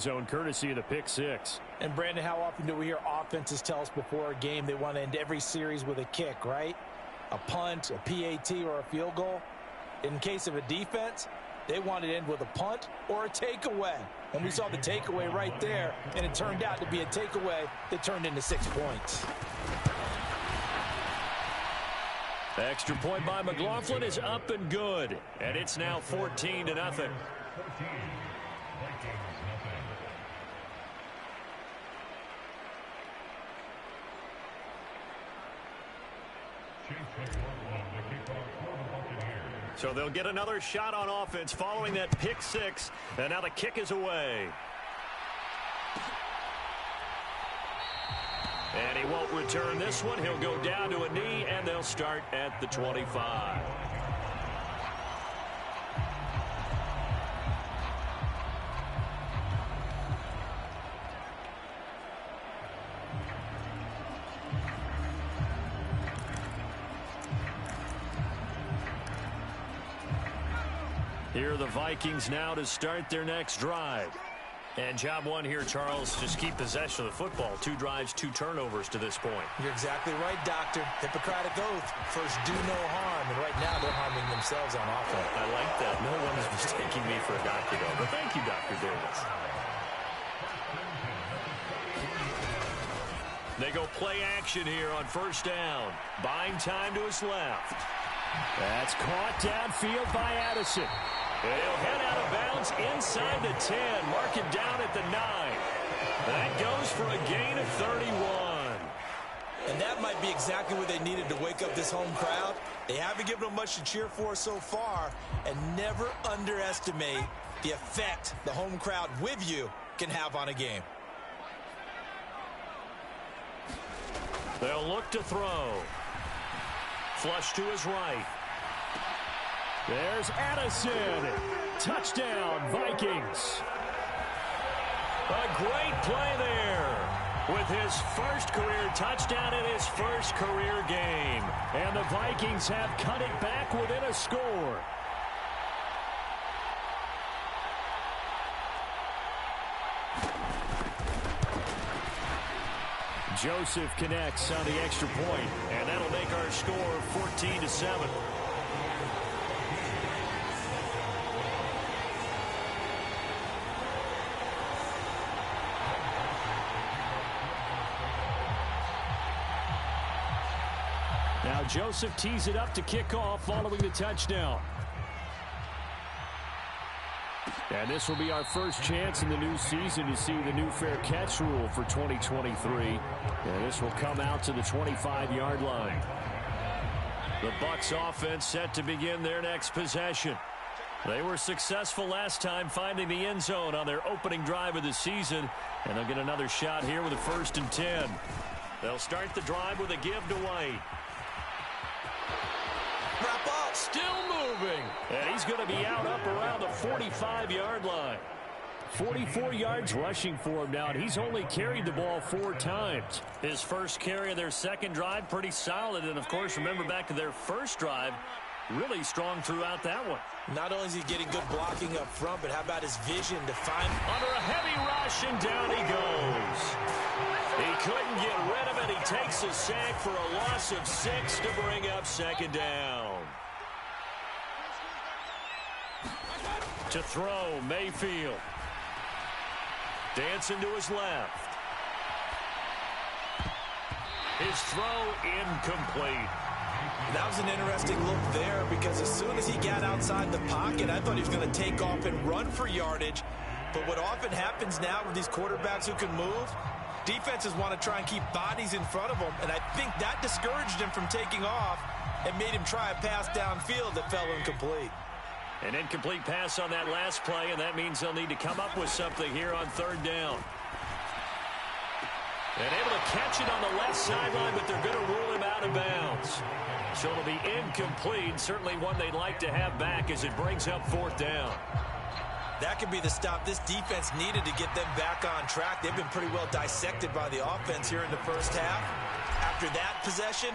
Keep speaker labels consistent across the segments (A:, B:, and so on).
A: zone courtesy of the pick six.
B: And Brandon, how often do we hear offenses tell us before a game they want to end every series with a kick, right? A punt, a PAT, or a field goal. In case of a defense, they want to end with a punt or a takeaway. And we saw the takeaway right there, and it turned out to be a takeaway that turned into 6 points.
A: The extra point by McLaughlin is up and good. And it's now 14-0. So they'll get another shot on offense following that pick six. And now the kick is away. And he won't return this one. He'll go down to a knee, and they'll start at the 25. Here are the Vikings now to start their next drive. And job one here, Charles, just keep possession of the football. 2 drives, 2 turnovers to this point.
B: You're exactly right, Doctor. Hippocratic oath. First, do no harm. And right now, they're harming themselves on offense.
A: I like that. No one is mistaking me for a doctor, though. But thank you, Dr. Davis. They go play action here on first down. Buying time to his left. That's caught downfield by Addison. And he'll head out of bounds inside the 10. Mark him down at the 9. That goes for a gain of 31.
B: And that might be exactly what they needed to wake up this home crowd. They haven't given them much to cheer for so far. And never underestimate the effect the home crowd with you can have on a game.
A: They'll look to throw. Flush to his right. There's Addison. Touchdown, Vikings. A great play there with his first career touchdown in his first career game. And the Vikings have cut it back within a score. Joseph connects on the extra point, and that'll make our score 14-7. Now Joseph tees it up to kick off following the touchdown. And this will be our first chance in the new season to see the new fair catch rule for 2023. And this will come out to the 25-yard line. The Bucs offense set to begin their next possession. They were successful last time finding the end zone on their opening drive of the season. And they'll get another shot here with a 1st and 10. They'll start the drive with a give to White.
B: Wrap up.
A: Still moving. And he's going to be out up around the 45-yard line. 44 yards rushing for him now, and he's only carried the ball 4 times. His first carry of their second drive, pretty solid. And, of course, remember back to their first drive, really strong throughout that one.
B: Not only is he getting good blocking up front, but how about his vision to find...
A: Under a heavy rush, and down he goes. He couldn't get rid of it. He takes a sack for a loss of 6 to bring up 2nd down. To throw, Mayfield. Dancing to his left. His throw incomplete.
B: That was an interesting look there because as soon as he got outside the pocket, I thought he was going to take off and run for yardage. But what often happens now with these quarterbacks who can move, defenses want to try and keep bodies in front of them, and I think that discouraged him from taking off and made him try a pass downfield that fell incomplete.
A: An incomplete pass on that last play, and that means they'll need to come up with something here on 3rd down. And able to catch it on the left sideline, but they're going to rule him out of bounds. So it'll be incomplete, certainly one they'd like to have back as it brings up 4th down.
B: That could be the stop this defense needed to get them back on track. They've been pretty well dissected by the offense here in the first half. After that possession,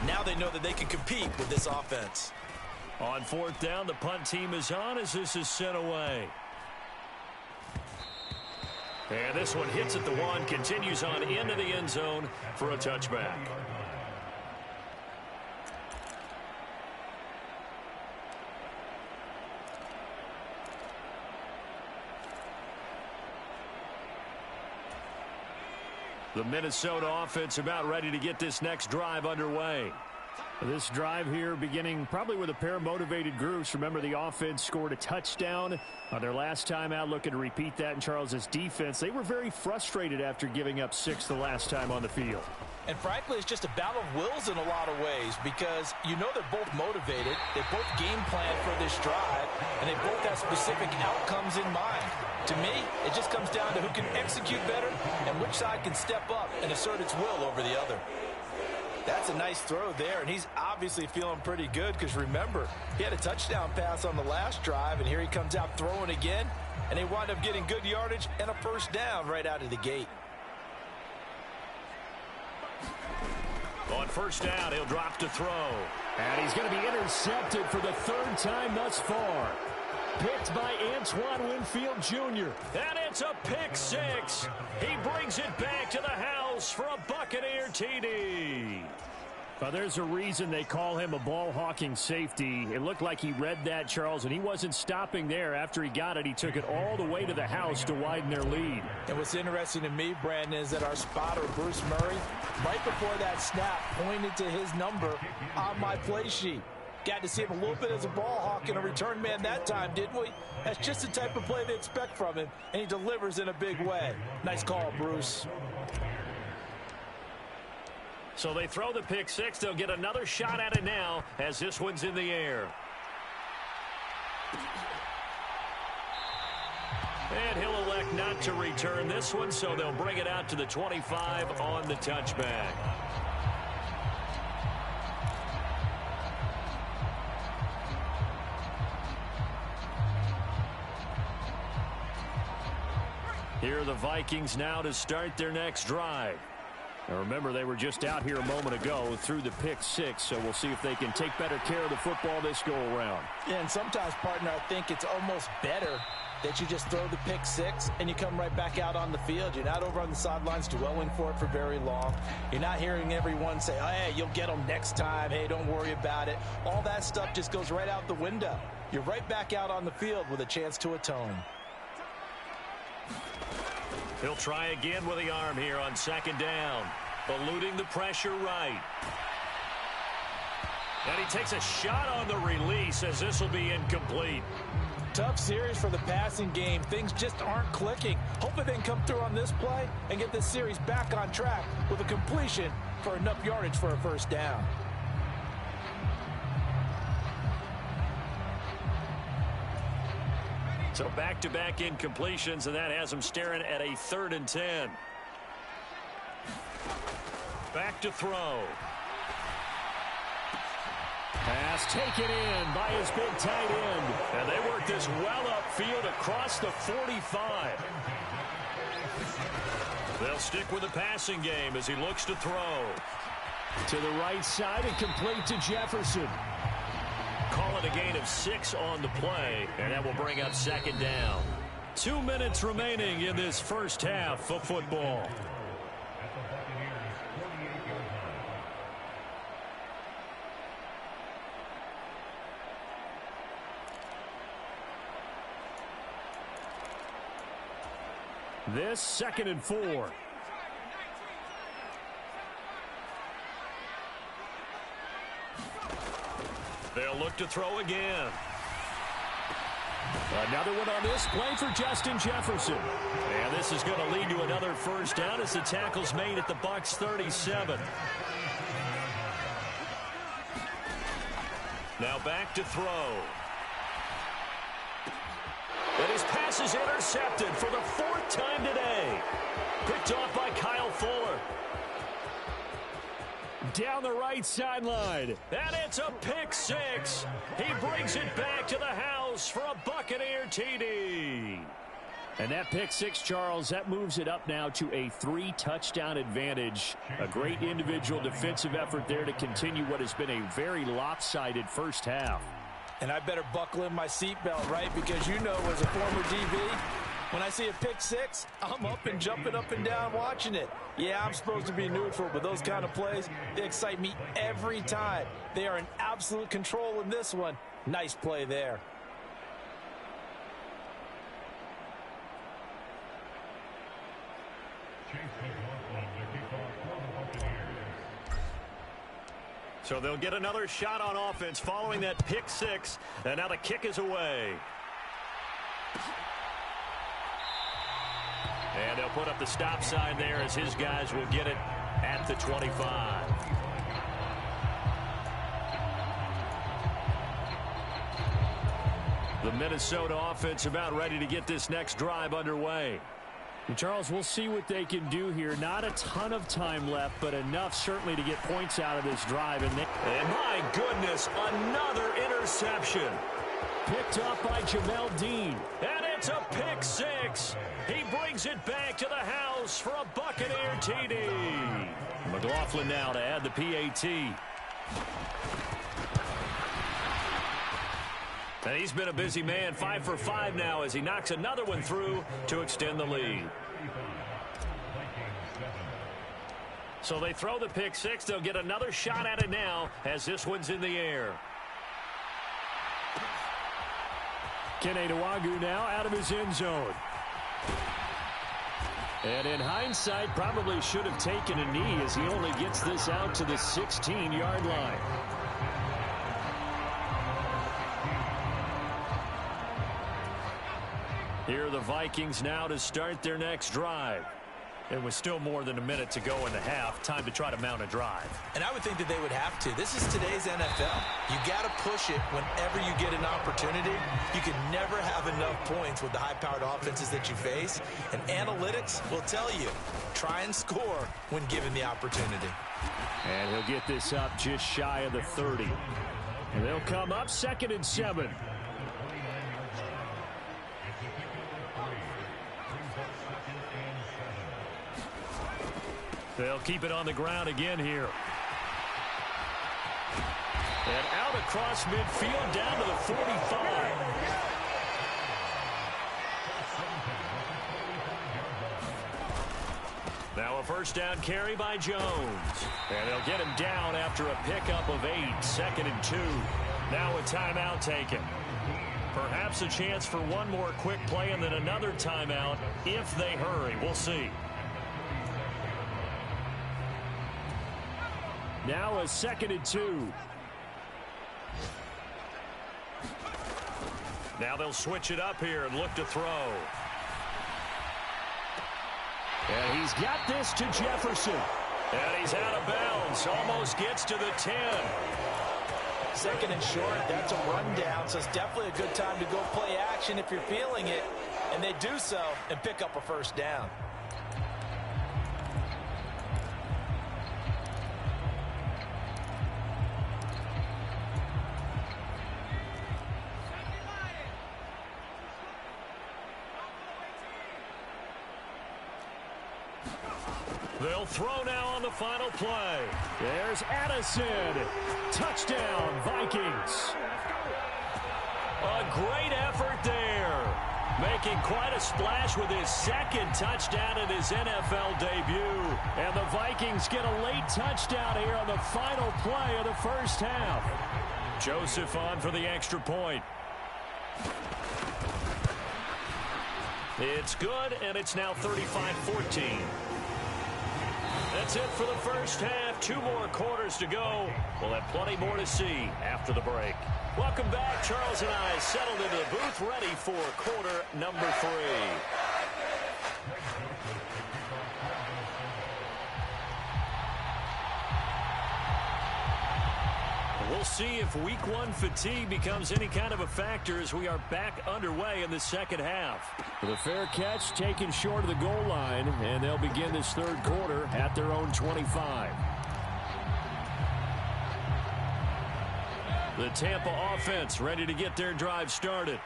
B: now they know that they can compete with this offense.
A: On 4th down, the punt team is on as this is sent away. And this one hits at the 1, continues on into the end zone for a touchback. The Minnesota offense about ready to get this next drive underway. This drive here beginning probably with a pair of motivated groups. Remember, the offense scored a touchdown on their last time out, looking to repeat that in Charles's defense. They were very frustrated after giving up 6 the last time on the field.
B: And frankly, it's just a battle of wills in a lot of ways because you know they're both motivated. They both game plan for this drive, and they both have specific outcomes in mind. To me, it just comes down to who can execute better and which side can step up and assert its will over the other. That's a nice throw there, and he's obviously feeling pretty good because, remember, he had a touchdown pass on the last drive, and here he comes out throwing again, and they wind up getting good yardage and a first down right out of the gate.
A: On first down, he'll drop to throw. And he's going to be intercepted for the 3rd time thus far. Picked by Antoine Winfield Jr. And it's a pick 6. He brings it back to the house for a Buccaneer TD. Well, there's a reason they call him a ball-hawking safety. It looked like he read that, Charles, and he wasn't stopping there. After he got it, he took it all the way to the house to widen their lead.
B: And what's interesting to me, Brandon, is that our spotter, Bruce Murray, right before that snap, pointed to his number on my play sheet. Got to see him a little bit as a ball hawk and a return man that time, didn't we? That's just the type of play they expect from him, and he delivers in a big way. Nice call, Bruce.
A: So they throw the pick 6. They'll get another shot at it now as this one's in the air. And he'll elect not to return this one, so they'll bring it out to the 25 on the touchback. Here are the Vikings now to start their next drive. Now remember, they were just out here a moment ago through the pick 6, so we'll see if they can take better care of the football this go-around.
B: Yeah, and sometimes, partner, I think it's almost better that you just throw the pick 6 and you come right back out on the field. You're not over on the sidelines dwelling for it for very long. You're not hearing everyone say, oh, hey, you'll get them next time. Hey, don't worry about it. All that stuff just goes right out the window. You're right back out on the field with a chance to atone.
A: He'll try again with the arm here on 2nd down. Eluding the pressure right. And he takes a shot on the release as this will be incomplete.
B: Tough series for the passing game. Things just aren't clicking. Hopefully they can come through on this play and get this series back on track with a completion for enough yardage for a first down.
A: So back-to-back incompletions, and that has him staring at a 3rd and 10. Back to throw. Pass taken in by his big tight end. And they work this well upfield across the 45. They'll stick with the passing game as he looks to throw. To the right side and complete to Jefferson. Call it a gain of 6 on the play, and that will bring up 2nd down. 2 minutes remaining in this first half of football. This 2nd and 4. They'll look to throw again. Another one on this play for Justin Jefferson. And this is going to lead to another first down as the tackle's made at the Bucs 37. Now back to throw. And his pass is intercepted for the 4th time today. Picked off by Kyle Fuller. Down the right sideline. And it's a pick 6. He brings it back to the house for a Buccaneer TD. And that pick 6, Charles, that moves it up now to a 3-touchdown advantage. A great individual defensive effort there to continue what has been a very lopsided first half.
B: And I better buckle in my seatbelt, right? Because you know, as a former DB, When I see a pick six, I'm up and jumping up and down watching it. Yeah, I'm supposed to be neutral, but those kind of plays, they excite me every time. They are in absolute control in this one. Nice play there.
A: So they'll get another shot on offense following that pick six, and now the kick is away. And they'll put up the stop sign there as his guys will get it at the 25. The Minnesota offense about ready to get this next drive underway.
C: And Charles, we'll see what they can do here. Not a ton of time left, but enough certainly to get points out of this drive. And
A: my goodness, another interception.
C: Picked up by Jamel Dean.
A: And it's a pick six. He brings it back to the house for a Buccaneer TD. McLaughlin now to add the PAT. And he's been a busy man, 5 for 5 now as he knocks another one through to extend the lead. So they throw the pick six. They'll get another shot at it now as this one's in the air.
C: Kene Nwangwu now out of his end zone. And in hindsight, probably should have taken a knee as he only gets this out to the 16-yard line. Here are the Vikings now to start their next drive. It was still more than a minute to go in the half. Time to try to mount a drive.
B: And I would think that they would have to. This is today's NFL. You got to push it whenever you get an opportunity. You can never have enough points with the high-powered offenses that you face. And analytics will tell you, try and score when given the opportunity.
C: And he'll get this up just shy of the 30. And they'll come up 2nd and 7. They'll keep it on the ground again here. And out across midfield down to the 45. Now a first down carry by Jones. And they'll get him down after a pickup of 8. 2nd and 2. Now a timeout taken. Perhaps a chance for one more quick play and then another timeout if they hurry. We'll see. Now a 2nd and 2. Now they'll switch it up here and look to throw. And he's got this to Jefferson. And he's out of bounds. Almost gets to the 10.
B: 2nd and short, that's a rundown, so it's definitely a good time to go play action if you're feeling it. And they do so and pick up a first down.
A: They'll throw now on the final play.
C: There's Addison. Touchdown, Vikings.
A: A great effort there. Making quite a splash with his 2nd touchdown in his NFL debut.
C: And the Vikings get a late touchdown here on the final play of the first half.
A: Joseph on for the extra point. It's good, and it's now 35-14. That's it for the first half. 2 more quarters to go. We'll have plenty more to see after the break. Welcome back. Charles and I settled into the booth ready for quarter number 3. We'll see if week 1 fatigue becomes any kind of a factor as we are back underway in the second half.
C: The fair catch taken short of the goal line, and they'll begin this 3rd quarter at their own 25.
A: The Tampa offense ready to get their drive started.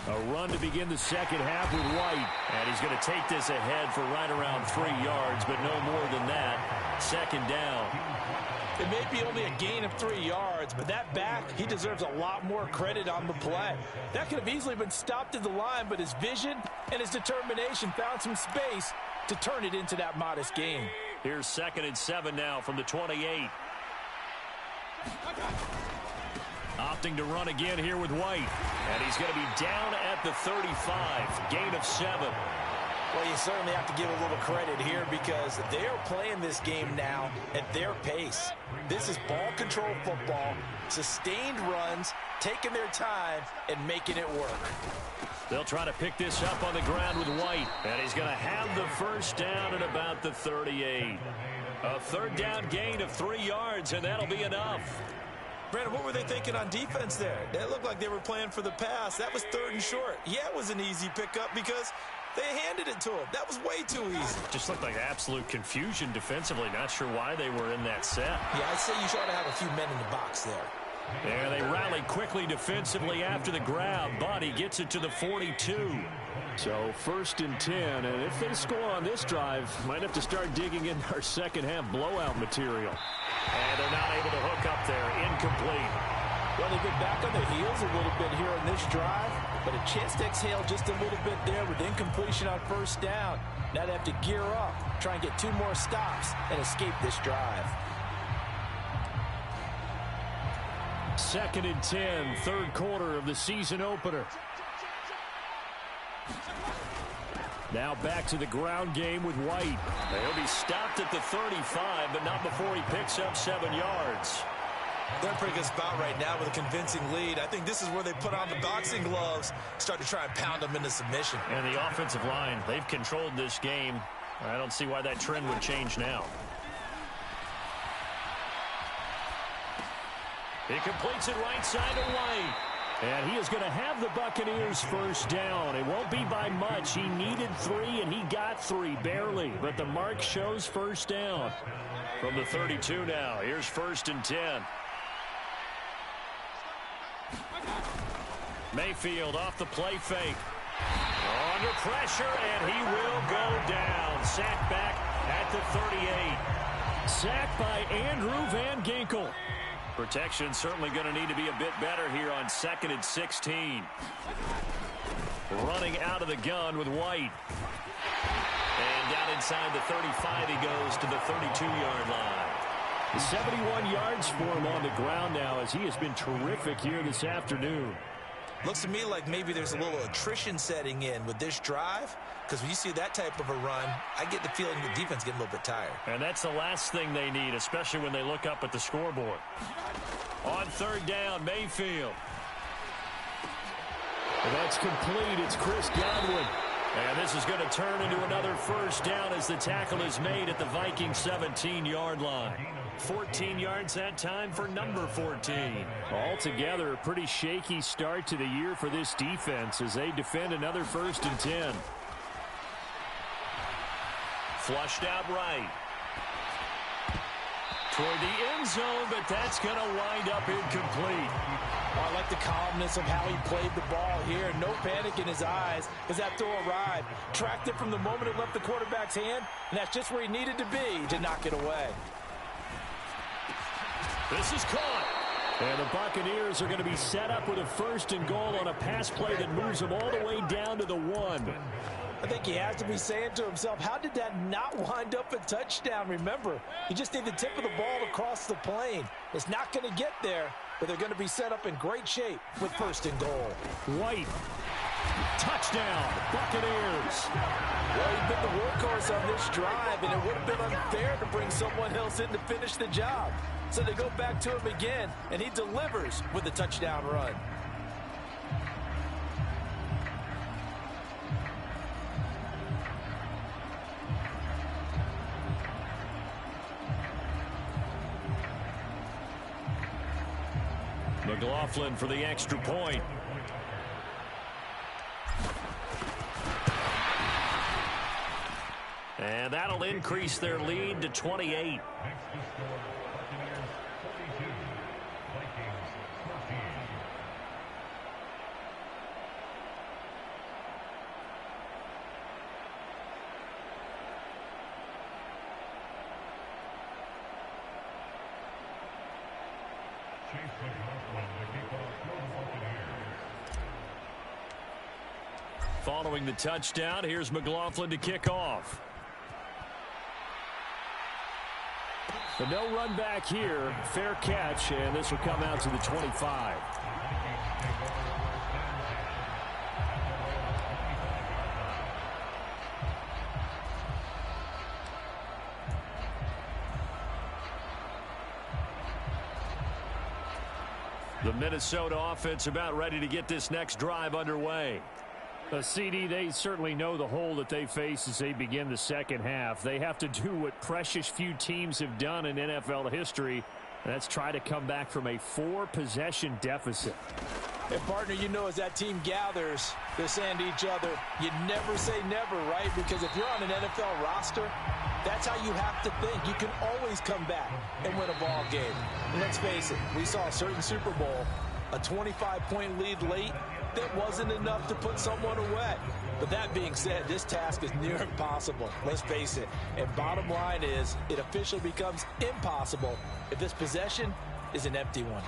A: A run to begin the second half with White.
C: And he's going to take this ahead for right around 3 yards, but no more than that. Second down.
B: It may be only a gain of 3 yards, but that back, he deserves a lot more credit on the play. That could have easily been stopped at the line, but his vision and his determination found some space to turn it into that modest gain.
C: Here's 2nd and 7 now from the 28. Opting to run again here with White. And he's going to be down at the 35. Gain of 7.
B: Well, you certainly have to give a little credit here because they're playing this game now at their pace. This is ball control football, sustained runs, taking their time, and making it work.
C: They'll try to pick this up on the ground with White. And he's going to have the first down at about the 38. A third down gain of 3 yards, and that'll be enough.
B: Brandon, what were they thinking on defense there? They looked like they were playing for the pass. That was 3rd and short. Yeah, it was an easy pickup because they handed it to him. That was way too easy.
C: Just looked like absolute confusion defensively. Not sure why they were in that set.
B: Yeah, I'd say you ought to have a few men in the box there.
C: Yeah, they rally quickly defensively after the grab, but he gets it to the 42.
A: So 1st and 10, and if they score on this drive, might have to start digging in our second half blowout material.
C: And they're not able to hook up there. Incomplete.
B: Well, they've been back on their heels a little bit here on this drive, but a chance to exhale just a little bit there with incompletion on 1st down. Now they have to gear up, try and get 2 more stops, and escape this drive.
A: 2nd and 10, 3rd quarter of the season opener. Now back to the ground game with White.
C: He'll be stopped at the 35, but not before he picks up 7 yards.
B: They're in a pretty good spot right now with a convincing lead. I think this is where they put on the boxing gloves, start to try and pound them into submission.
C: And the offensive line, they've controlled this game. I don't see why that trend would change now. He completes it right side to White.
A: And he is going to have the Buccaneers first down. It won't be by much. He needed 3, and he got 3, barely. But the mark shows first down.
C: From the 32 now, here's 1st and 10. Mayfield off the play fake. Under pressure, and he will go down. Sacked back at the 38.
A: Sacked by Andrew Van Ginkel.
C: Protection certainly going to need to be a bit better here on 2nd and 16. Running out of the gun with White. And down inside the 35, he goes to the 32-yard line.
A: 71 yards for him on the ground now as he has been terrific here this afternoon.
B: Looks to me like maybe there's a little attrition setting in with this drive, because when you see that type of a run, I get the feeling the defense getting a little bit tired.
C: And that's the last thing they need, especially when they look up at the scoreboard. On 3rd down, Mayfield.
A: And that's complete. It's Chris Godwin.
C: And this is going to turn into another first down as the tackle is made at the Vikings 17-yard line. 14 yards that time for number 14.
A: Altogether, a pretty shaky start to the year for this defense as they defend another 1st and 10.
C: Flushed out right. Toward the end zone, but that's going to wind up incomplete.
B: Oh, I like the calmness of how he played the ball here. No panic in his eyes as that throw arrived. Tracked it from the moment it left the quarterback's hand, and that's just where he needed to be to knock it away.
C: This is caught.
A: And the Buccaneers are going to be set up with a 1st and goal on a pass play that moves them all the way down to the 1.
B: I think he has to be saying to himself, how did that not wind up a touchdown? Remember, you just need the tip of the ball to cross the plane. It's not going to get there, but they're going to be set up in great shape with 1st and goal.
A: White. Touchdown, Buccaneers.
B: Well, he's been the workhorse on this drive, and it would have been unfair to bring someone else in to finish the job. So they go back to him again, and he delivers with a touchdown run.
C: McLaughlin for the extra point. And that'll increase their lead to 28. Following the touchdown, here's McLaughlin to kick off.
A: The no run back here, fair catch, and this will come out to the 25.
C: The Minnesota offense about ready to get this next drive underway.
A: CD, they certainly know the hole that they face as they begin the second half. They have to do what precious few teams have done in NFL history, and that's try to come back from a 4-possession deficit.
B: And, partner, you know, as that team gathers, they're saying to each other, you never say never, right? Because if you're on an NFL roster, that's how you have to think. You can always come back and win a ball game. And let's face it, we saw a certain Super Bowl, a 25-point lead late, that wasn't enough to put someone away. But that being said, this task is near impossible. Let's face it. And bottom line is, it officially becomes impossible if this possession is an empty one.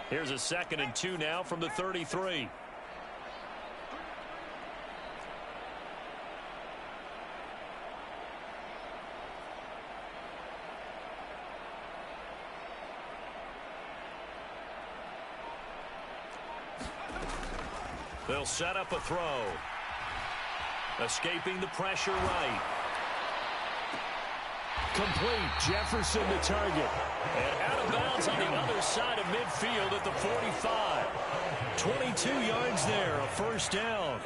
C: Here's a 2nd and 2 now from the 33. They'll set up a throw. Escaping the pressure right.
A: Complete. Jefferson the target.
C: And out of bounds on the other side of midfield at the 45. 22 yards there, a first down.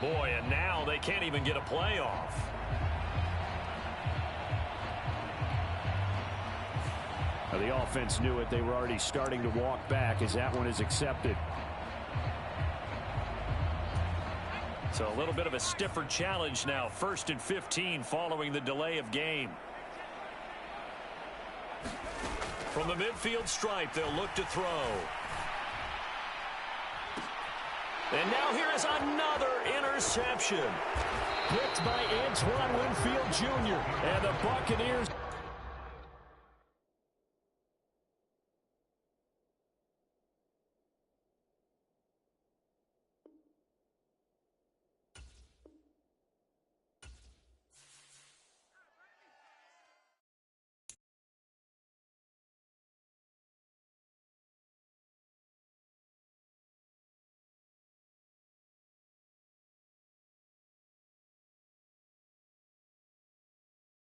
C: Boy, and now they can't even get a play off.
A: Now, the offense knew it. They were already starting to walk back as that one is accepted.
C: So a little bit of a stiffer challenge now. 1st and 15 following the delay of game. From the midfield stripe, they'll look to throw. And now here is another interception.
A: Picked by Antoine Winfield Jr. And the Buccaneers